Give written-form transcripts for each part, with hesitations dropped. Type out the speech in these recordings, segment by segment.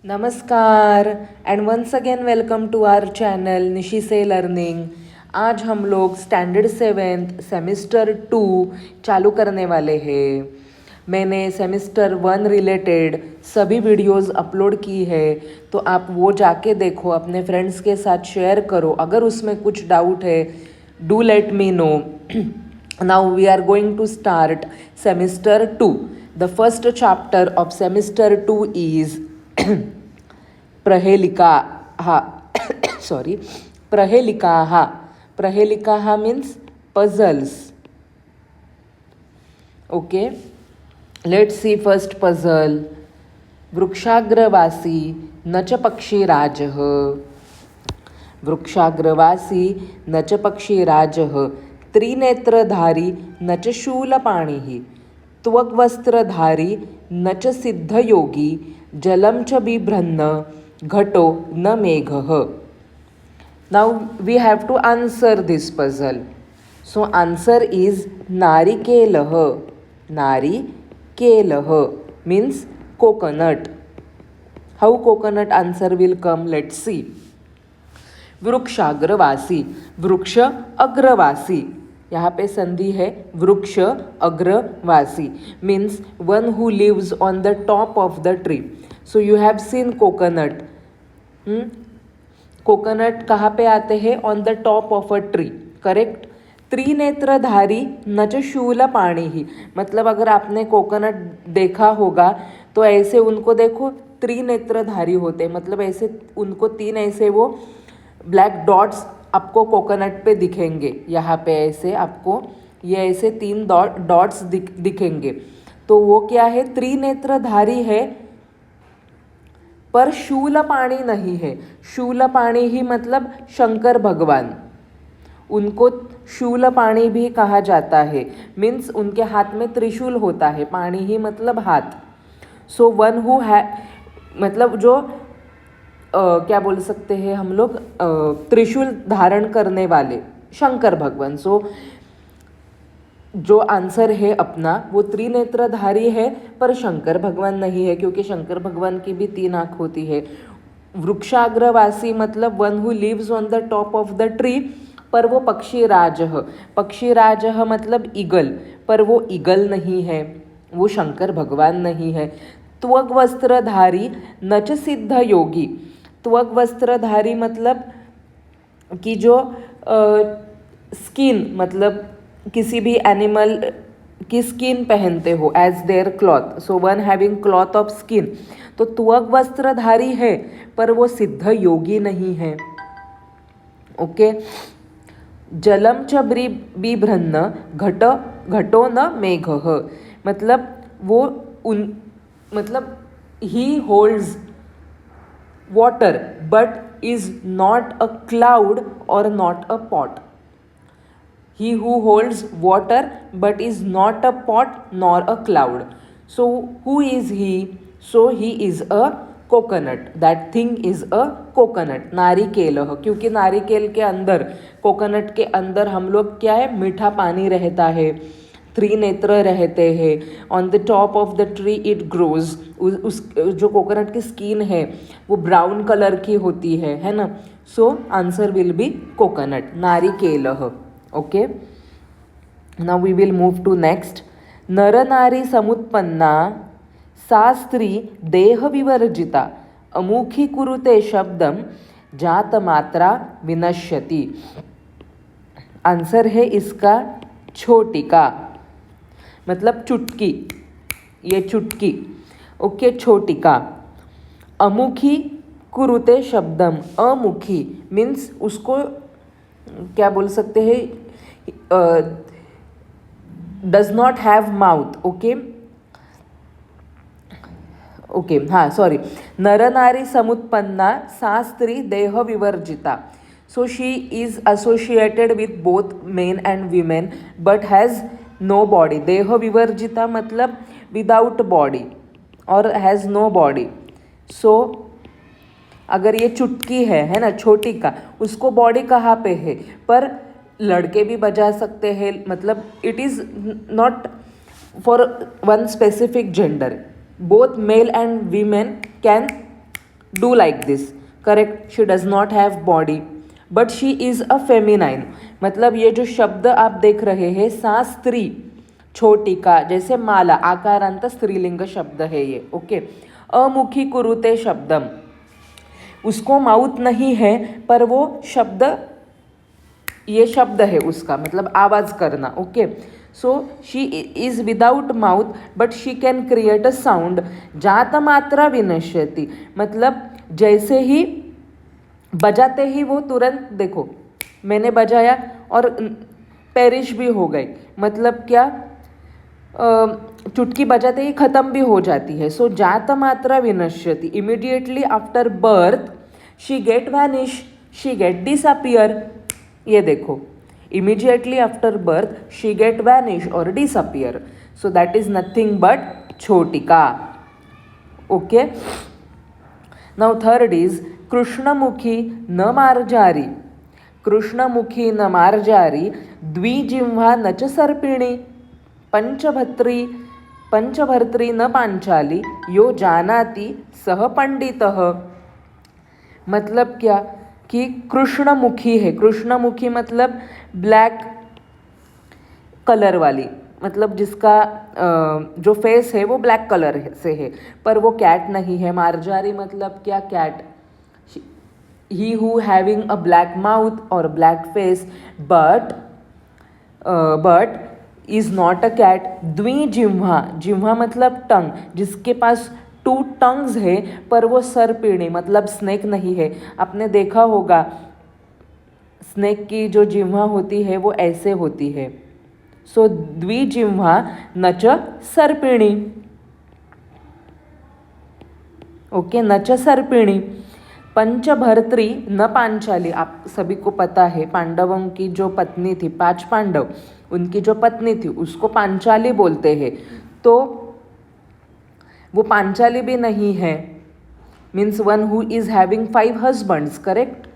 नमस्कार and once again welcome to our channel Nishi से learning. आज हम लोग स्टैंडर्ड सेवेंथ सेमिस्टर 2 चालू करने वाले हैं। मैंने सेमिस्टर 1 रिलेटेड सभी वीडियोस अपलोड की है, तो आप वो जाके देखो, अपने फ्रेंड्स के साथ शेयर करो। अगर उसमें कुछ डाउट है do let me know. Now we are going to start semester 2। The first chapter of semester 2 is प्रहेलिकाः sorry, प्रहेलिकाः। प्रहेलिकाः means puzzles. Okay, let's see first puzzle. वृक्षाग्रवासी न च पक्षीराजः। वृक्षाग्रवासी न च पक्षीराजः, त्रिनेत्रधारी न च शूलपाणिः, त्वग्वस्त्रधारी न च सिद्धयोगी, जलं च बिभ्रन्न घटो न मेघः। Now we have to answer this puzzle. So answer is narikelah. Narikelah means coconut. How coconut answer will come? Let's see. वृक्षाग्रवासी, वृक्ष अग्रवासी, यहाँ पे संधि है वृक्ष अग्रवासी, means one who lives on the top of the tree. So you have seen coconut. Coconut कहाँ पे आते हैं? On the top of a tree, correct. त्रिनेत्रधारी न च शूलपाणिः, मतलब अगर आपने कोकोनट देखा होगा तो ऐसे उनको देखो, त्रिनेत्रधारी होते, मतलब ऐसे उनको तीन ऐसे वो ब्लैक डॉट्स आपको कोकोनट पे दिखेंगे. यहाँ पे ऐसे आपको ये ऐसे तीन डॉट्स दिखेंगे. तो वो क्या है? त्रिनेत्रधारी है पर शूलपाणी नहीं है. शूलपाणी ही मतलब शंकर भगवान, उनको शूलपाणी भी कहा जाता है. मीन्स उनके हाथ में त्रिशूल होता है, पाणी ही मतलब हाथ. सो वन हु है मतलब जो क्या बोल सकते हैं हम लोग, त्रिशूल धारण करने वाले शंकर भगवान. सो जो आंसर है अपना वो त्रिनेत्रधारी है पर शंकर भगवान नहीं है, क्योंकि शंकर भगवान की भी तीन आँख होती है. वृक्षाग्रवासी मतलब one who lives on the top of the tree, पर वो पक्षीराजः. पक्षीराजः मतलब ईगल, पर वो ईगल नहीं है, वो शंकर भगवान नहीं है. त्वग्वस्त्रधारी न च सिद्ध योगी. त्वग्वस्त्रधारी मतलब कि जो स्किन, मतलब किसी भी एनिमल की स्किन पहनते हो as their cloth. So one having cloth of skin. तो त्वग्वस्त्रधारी है पर वो सिद्ध योगी नहीं है. ओके. जलम च बिभ्रन्न घटो न मेघः, मतलब वो मतलब ही holds water but is not a cloud or not a pot. He who holds water but is not a pot nor a cloud. So who is he? So he is a coconut. That thing is a coconut. नारिकेलः, क्योंकि नारिकेल के अंदर, coconut के अंदर हम लोग क्या है, मीठा पानी रहता है, त्रिनेत्र रहते हैं. On the top of the tree it grows. उस जो कोकोनट की स्किन है वो ब्राउन कलर की होती है ना. So answer will be coconut, नारिकेलः. Okay. Now we will move to next. नर नारी समुत्पन्ना सा स्त्री देह विवर्जिता, अमुखी कुरुते शब्दम जात मात्रा विनश्यति. आंसर है इसका छोटिका, मतलब चुटकी, ये चुटकी. ओके, छोटिका. अमुखी कुरुते शब्दम, अमुखी मीन्स उसको क्या बोल सकते हैं, does not have mouth. Okay okay, हाँ सॉरी. नर नारी समुत्पन्ना सा स्त्री देह विवर्जिता. So she is associated with both men and women but has no body. देह विवर्जिता मतलब without body और has no body. So अगर ये चुटकी है ना, छोटी का, उसको बॉडी कहाँ पे है, पर लड़के भी बजा सकते हैं, मतलब it is not for one specific gender. Both male and women can do like this, correct. She does not have body but she is a feminine. मतलब ये जो शब्द आप देख रहे हैं सा स्त्री छोटी का, जैसे माला आकारांत स्त्रीलिंग शब्द है ये. ओके. अमुखी कुरुते शब्दम, उसको माउथ नहीं है पर वो शब्द, ये शब्द है उसका मतलब आवाज़ करना. Okay. So she is without mouth but she can create a sound. जात मात्रा विनश्यति, मतलब जैसे ही बजाते ही वो तुरंत, देखो मैंने बजाया और पेरिश भी हो गई. मतलब क्या, चुटकी बजाते ही ख़त्म भी हो जाती है. सो जात मात्रा विनश्यति, immediately after birth she get vanish, she get disappear. ये देखो, immediately after birth she get vanish और disappear. So that is nothing but छोटिका. ओके. नाउ थर्ड इज कृष्णमुखी न मार्जारी. कृष्णमुखी न मार्जारी, द्विजिह्वा न च सर्पिणी, पंचभर्त्री न पांचाली, यो जानाति सह पंडितः. मतलब क्या कि कृष्णमुखी है. कृष्णमुखी मतलब ब्लैक कलर वाली, मतलब जिसका जो फेस है वो ब्लैक कलर से है, पर वो कैट नहीं है. मार्जारी मतलब क्या, cat. He who having a black mouth और black face but is not a cat. द्विजिह्वा, जिह्वा मतलब टंग, जिसके पास 2 टंग्स है पर वो सर्पिणी मतलब स्नेक नहीं है. आपने देखा होगा स्नेक की जो जिह्वा होती है वो ऐसे होती है. सो द्विजिह्वा न च सर्पिणी. ओके. न च सर्पिणी. पंचभर्त्री न पांचाली, आप सभी को पता है पांडवों की जो पत्नी थी, 5 पांडव, उनकी जो पत्नी थी उसको पांचाली बोलते हैं. तो वो पांचाली भी नहीं है, means one who is having 5 husbands, correct.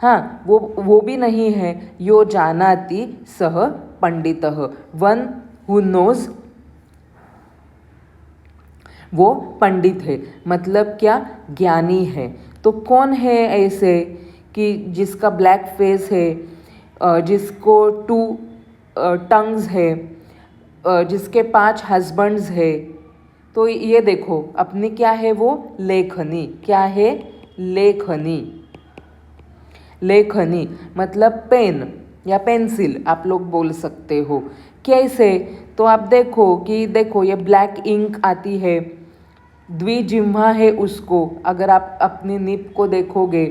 हाँ, वो भी नहीं है. यो जानाति सह पंडितः, वन हु नोज, वो पंडित है. मतलब क्या, ज्ञानी है. तो कौन है ऐसे कि जिसका ब्लैक फेस है, जिसको 2 टंग्स है, जिसके 5 हस्बैंड्स है. तो ये देखो अपनी क्या है वो, लेखनी. क्या है, लेखनी. लेखनी मतलब पेन या पेंसिल आप लोग बोल सकते हो. कैसे, तो आप देखो कि देखो ये ब्लैक इंक आती है, द्विजिह्वा है उसको, अगर आप अपनी निप को देखोगे,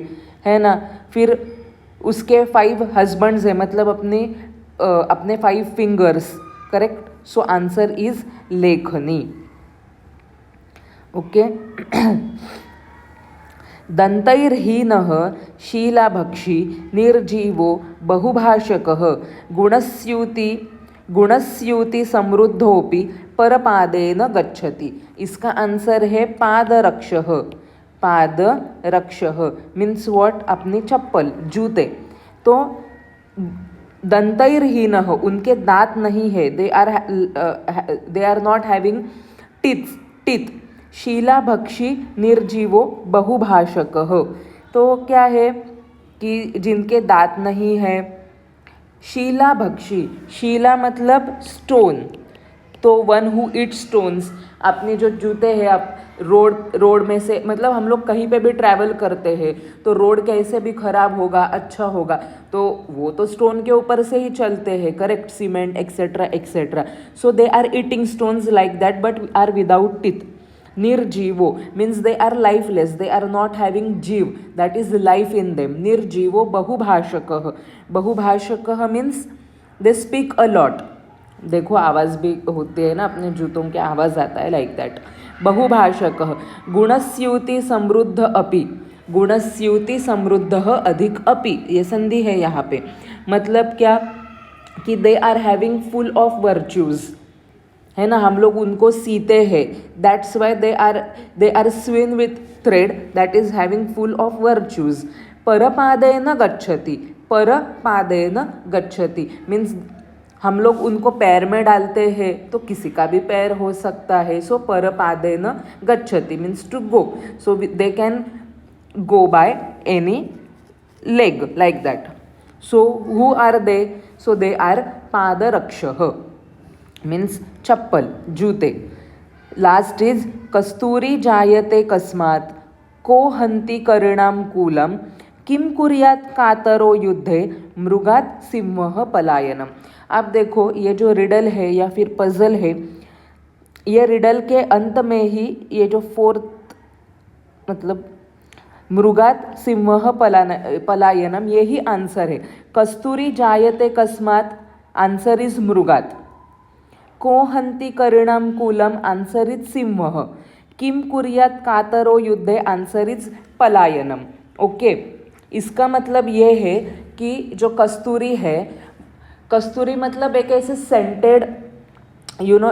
है ना. फिर उसके 5 हस्बैंड्स है, मतलब अपने 5 fingers, correct. So answer is लेखनी. ओके. दंतैर्हीनः शीलाभक्षी निर्जीवो बहुभाषकः, गुणस्यूति समृद्धोपि परपादेन गच्छति. इसका आंसर है पादरक्षः. पादरक्षः मीन्स व्हाट, अपनी चप्पल, जूते. तो दंतैर्हीनः, उनके दांत नहीं है, they are not having teeth. शीलाभक्षी निर्जीवो बहुभाषकः, तो क्या है कि जिनके दांत नहीं है. शीलाभक्षी, शीला मतलब स्टोन, तो वन हु ईट स्टोन्स. अपने जो जूते हैं, आप रोड में से, मतलब हम लोग कहीं पे भी ट्रैवल करते हैं तो रोड कैसे भी खराब होगा, अच्छा होगा, तो वो तो स्टोन के ऊपर से ही चलते हैं, correct. Cement etcetera etcetera. So they are eating stones like that but are without teeth. निर्जीवो means they are lifeless, they are not having जीव, that is life in them. निर्जीवो बहुभाषकः. बहुभाषकः means they speak a lot. देखो आवाज़ भी होती है ना, अपने जूतों के आवाज़ आता है, लाइक दैट. बहुभाषकः. गुणस्यूति समृद्ध अपि, गुणस्यूति समृद्ध अधिक अपि, ये संधि है यहाँ पे. मतलब क्या कि they are having full of virtues, है ना. हम लोग उनको सीते हैं, that's why they are sewn with thread, that is having full of virtues. परपादेन गच्छति, परपादेन गच्छति मीन्स हम लोग उनको पैर में डालते हैं तो किसी का भी पैर हो सकता है. सो परपादेन गच्छति means to go. So they can go by any leg like that. So who are they? So they are padarakshah means chappal, jute. Last is kasturi jayate kasmat ko hanti karinam kulam किम कुर्यात कातरो युद्धे मृगात सिंह पलायनम. आप देखो ये जो riddle है या फिर पजल है, ये रिडल के अंत में ही ये जो फोर्थ मतलब मृगात सिंह पलायनम यही आंसर है. कस्तूरी जायते कस्मात आंसर इज मृगात. को हंती करिणाम कूलम आंसर इज सिंह. किम कुर्यात कातरो युद्धे आंसर इज पलायनम. ओके, इसका मतलब ये है कि जो कस्तूरी है, कस्तूरी मतलब एक ऐसे सेंटेड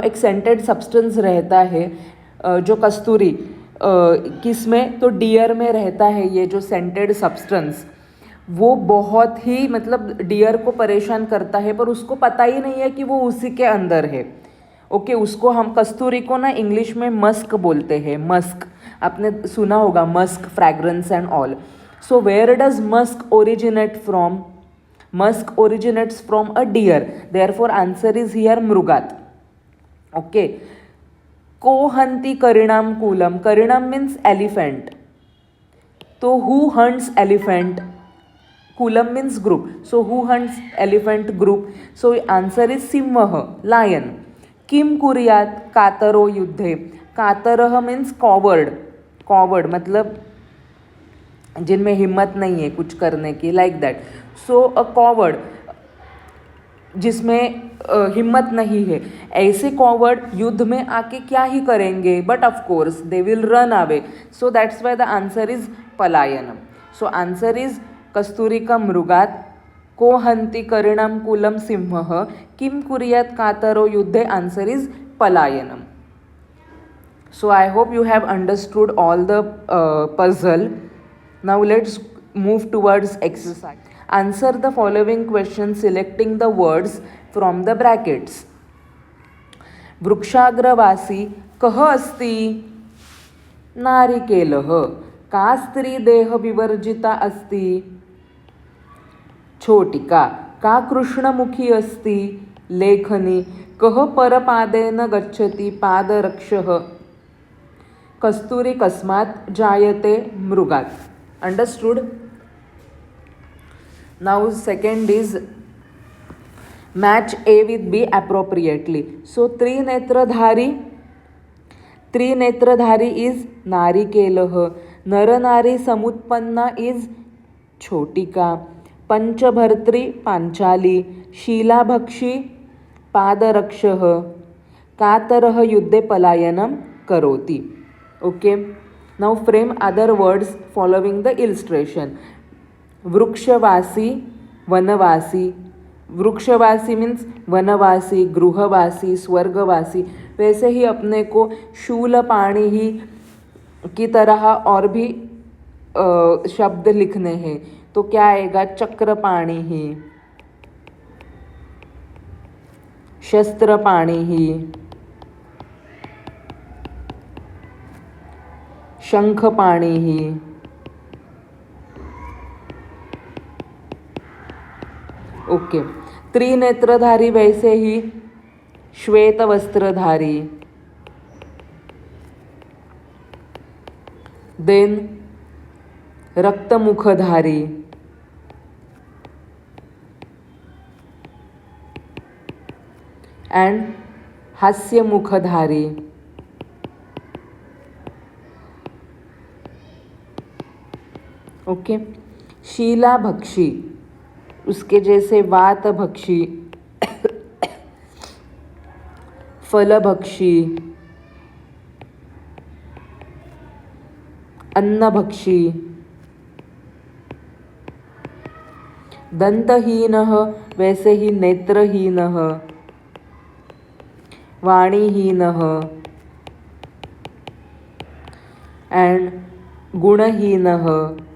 एक सेंटेड सब्सटेंस रहता है. जो कस्तूरी किस में, तो डियर में रहता है. ये जो सेंटेड सब्सटेंस वो बहुत ही मतलब डियर को परेशान करता है, पर उसको पता ही नहीं है कि वो उसी के अंदर है. ओके, उसको हम कस्तूरी को ना इंग्लिश में मस्क बोलते हैं. मस्क आपने सुना होगा, musk fragrance and all. So where does musk originate from? Musk originates from a deer, therefore answer is here मृगात. ओके, को हंती करिणाम कूलम. करिणाम मीन्स एलिफेंट, तो हु हंट्स एलिफेंट? कूलम means group. So who hunts elephant group. So answer is सिंह, lion. किम कुर्यात कातरो युद्धे. कातरह मीन्स कॉवर्ड. कॉवर्ड मतलब जिनमें हिम्मत नहीं है कुछ करने की, like that. So a coward जिसमें हिम्मत नहीं है, ऐसे कॉवर्ड युद्ध में आके क्या ही करेंगे, but of course they will run away. So that's why the answer is पलायनम. सो आंसर इज कस्तूरी का मृगात, को हंति करिणाम कूलम सिंह, किम कुर्यात कातरो युद्धे आंसर इज पलायनम. So I hope you have understood all the puzzle. Now let's move towards exercise. Answer the following questions selecting the words from the brackets. वृक्षाग्रवासी कः अस्ति? नारिकेलः. का स्त्री देह विवर्जिता अस्ति? छोटिका. का कृष्णमुखी अस्ति? लेखनी. कः परपादेन गच्छति? पादरक्षः. कस्तूरी कस्मात् जायते? मृगात्. Understood? Now second is match A with B appropriately. So त्रिनेत्रधारी. त्रिनेत्रधारी is नारिकेलः. नरनारी समुत्पन्ना is छोटिका. पंचभर्त्री Panchali. शीलाभक्षी पादरक्षः. कातरः युद्धे पलायनम करोति. Okay, now frame other words following the illustration. वृक्षवासी, वनवासी. वृक्षवासी मीन्स वनवासी, गृहवासी, स्वर्गवासी. वैसे ही अपने को शूलपाणी ही की तरह और भी शब्द लिखने हैं. तो क्या आएगा? चक्रपाणी ही, शस्त्रपाणी ही, शंखपाणी ही. ओके, त्रिनेत्रधारी वैसे ही श्वेत वस्त्रधारी. देन रक्तमुखधारी. एंड हास्यमुखधारी. ओके, शीलाभक्षी उसके जैसे वातभक्षी, फलभक्षी, अन्नभक्षी. दंतहीनः वैसे ही नेत्रहीनः, वाणीहीनः. एंड गुणहीनः,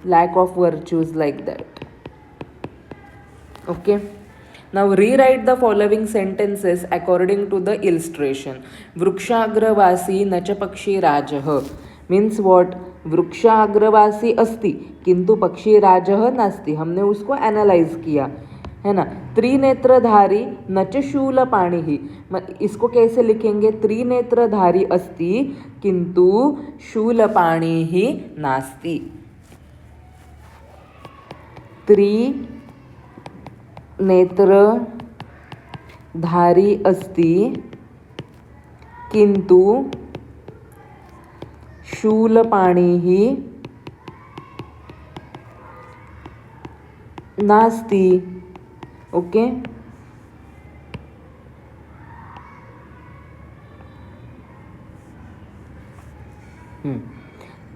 lack of virtues, like that. Okay, Now rewrite the following sentences according to the illustration. वृक्षाग्रवासी न च पक्षीराजः मीन्स व्हाट? वृक्षाग्रवासी अस्ति किंतु पक्षीराजः नास्ति. हमने उसको एनालाइज किया है ना. त्रिनेत्रधारी न च शूलपाणिः, इसको कैसे लिखेंगे? त्रिनेत्रधारी अस्ति किंतु शूलपाणिः नास्ति. त्रिनेत्रधारी अस्ति किंतु शूलपाणिः नास्ति. ओके.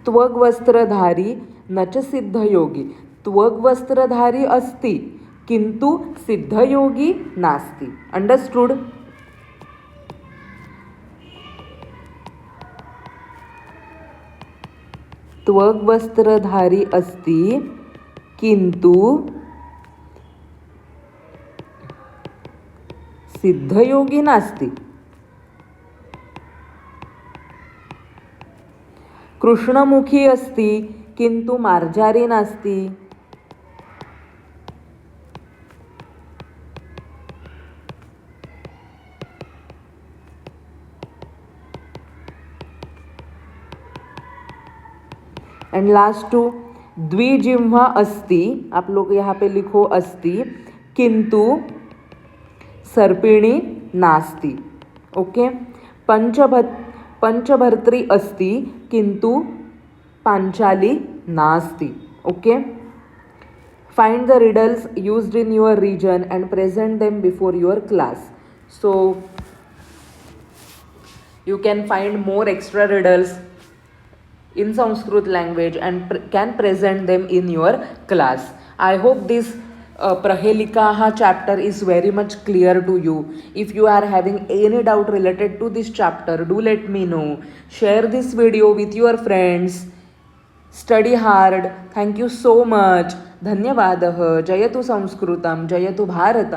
त्वग्वस्त्रधारी न च सिद्धयोगी. त्वग्वस्त्रधारी अस्ति किंतु सिद्धयोगी नास्ति. अंडरस्टूड? त्वग्वस्त्रधारी अस्ति किंतु सिद्धयोगी नास्ति. कृष्णमुखी अस्ति किंतु मार्जारी नास्ति. एंड लास्ट टू, द्विजिह्वा अस्ति, आप लोग यहाँ पे लिखो अस्ति किंतु सर्पिणी नास्ति. ओके. पंचभर्त्री अस्ति किंतु पांचाली नास्ति. Okay. Find the riddles used in your region and present them before your class. So you can find more extra riddles in Sanskrit language and can present them in your class. I hope this Prahelikaha chapter is very much clear to you. If you are having any doubt related to this chapter, do let me know. Share this video with your friends. Study hard. Thank you so much. धन्यवादः. जयतु संस्कृतं, जयतु भारतम्.